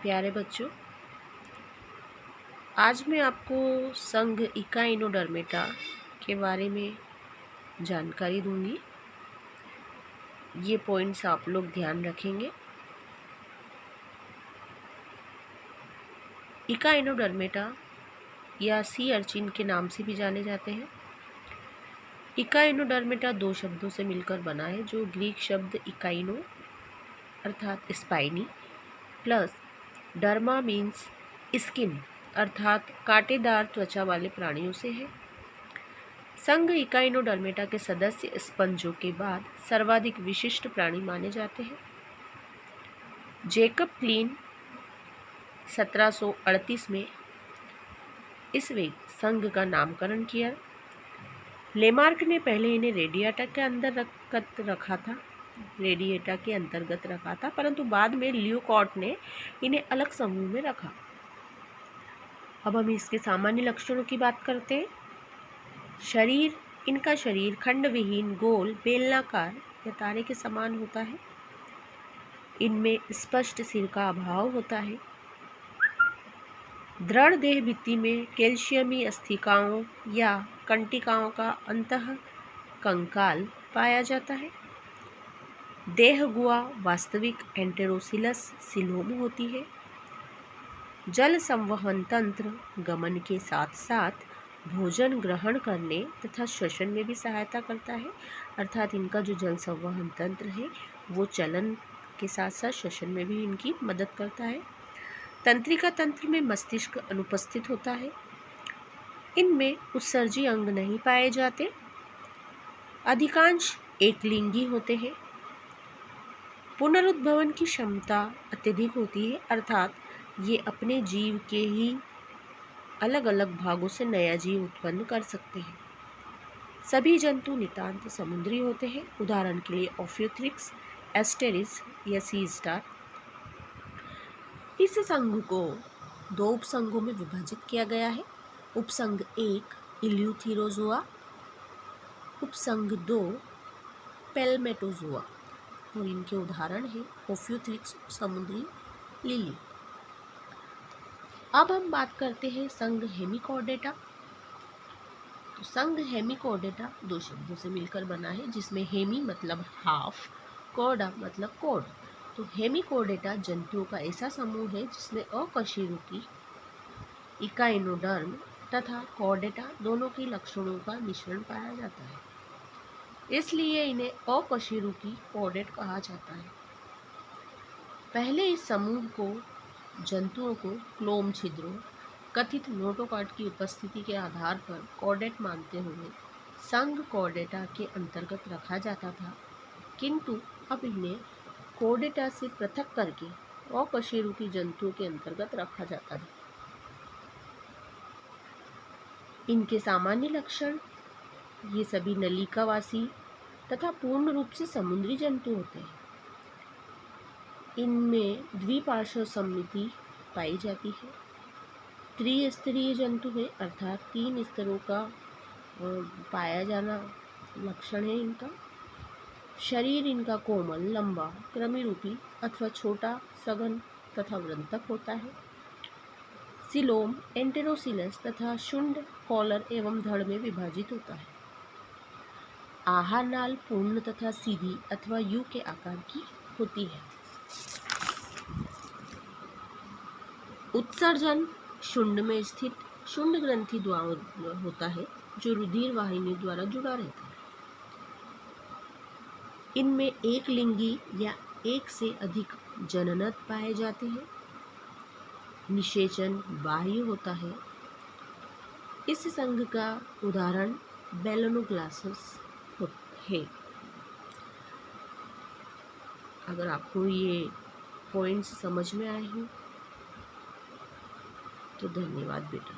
प्यारे बच्चों, आज मैं आपको संघ इकाइनोडर्मेटा के बारे में जानकारी दूंगी। ये पॉइंट्स आप लोग ध्यान रखेंगे। इकाइनोडर्मेटा या सी अर्चिन के नाम से भी जाने जाते हैं। इकाइनोडर्मेटा दो शब्दों से मिलकर बना है, जो ग्रीक शब्द इकाइनो अर्थात spiny plus derma means skin अर्थात कांटेदार त्वचा वाले प्राणियों से है। संघ इकाइनोडर्मेटा के सदस्य स्पंजों के बाद सर्वाधिक विशिष्ट प्राणी माने जाते हैं। जेकब क्लीन 1738 में इस संघ का नामकरण किया। लेमार्क ने पहले इन्हें रेडिएटा के अंतर्गत रखा था, परंतु बाद में ल्यूकॉट ने इन्हें अलग समूह में रखा। अब हम इसके सामान्य लक्षणों की बात करते हैं। इनका शरीर खंड विहीन, गोल, बेलनाकार या तारे के समान होता है। इनमें स्पष्ट सिर का अभाव होता है। दृढ़ देह भित्ति में कैल्शियमी अस्थिकाओं या कंटिकाओं का अंतः कंकाल पाया जाता है। देह गुहा वास्तविक एंटेरोसिलस सिलोम होती है। जल संवहन तंत्र गमन के साथ साथ भोजन ग्रहण करने तथा श्वसन में भी सहायता करता है, अर्थात इनका जो जल संवहन तंत्र है वो चलन के साथ साथ श्वसन में भी इनकी मदद करता है। तंत्रिका तंत्र में मस्तिष्क अनुपस्थित होता है। इनमें उत्सर्जी अंग नहीं पाए जाते। अधिकांश एकलिंगी होते हैं। पुनरुद्भवन की क्षमता अत्यधिक होती है, अर्थात ये अपने जीव के ही अलग अलग भागों से नया जीव उत्पन्न कर सकते हैं। सभी जंतु नितांत समुद्री होते हैं। उदाहरण के लिए ओफियोथ्रिक्स, एस्टेरिस या सी स्टार। इस संघ को दो उपसंघों में विभाजित किया गया है। उपसंघ 1 इल्यूथिरोजोआ, उपसंघ 2 पेलमेटोजोआ, और इनके उदाहरण हैं ओफियोथ्रिक्स, समुद्री लिली। अब हम बात करते हैं संघ हेमिकॉर्डेटा। तो संघ हेमिकॉर्डेटा दो शब्दों से मिलकर बना है, जिसमें हेमी मतलब हाफ, कॉर्डा मतलब कोड। तो हेमिकॉर्डेटा जंतुओं का ऐसा समूह है जिसमें अकशेरुकी, इकाइनोडर्म तथा कॉर्डेटा दोनों के लक्षणों का मिश्रण पाया जाता है, इसलिए इन्हें अकशेरुकी कॉर्डेट कहा जाता है। पहले इस समूह को जंतुओं को क्लोम छिद्रों, कथित नोटोकॉर्ड की उपस्थिति के आधार पर कॉर्डेट मानते हुए संघ कॉर्डेटा के अंतर्गत रखा जाता था, किंतु अब इन्हें कॉर्डेटा से पृथक करके अकशेरुकी जंतुओं के अंतर्गत रखा जाता है। इनके सामान्य लक्षण: ये सभी नलिकावासी तथा पूर्ण रूप से समुद्री जंतु होते हैं। इनमें द्विपार्श्व सममिति पाई जाती है। त्रिस्तरीय जंतु है, अर्थात 3 स्तरों का पाया जाना लक्षण है इनका। शरीर इनका कोमल, लंबा, कृमिरूपी अथवा छोटा, सघन तथा वृंतक होता है। सिलोम एंटेरोसिलस तथा शुंड, कॉलर एवं धड़ में विभाजित होता है। आहार नाल पूर्ण तथा सीधी अथवा यू के आकार की होती है। उत्सर्जन शुंड में स्थित शुंड ग्रंथि द्वारा होता है, जो रुधिर वाहिनी द्वारा जुड़ा रहता है। इनमें एक लिंगी या एक से अधिक जननत पाए जाते हैं। निषेचन बाह्य होता है। इस संघ का उदाहरण बेलोनोग्लासस है। अगर आपको ये पॉइंट्स समझ में आए हो तो धन्यवाद बेटा।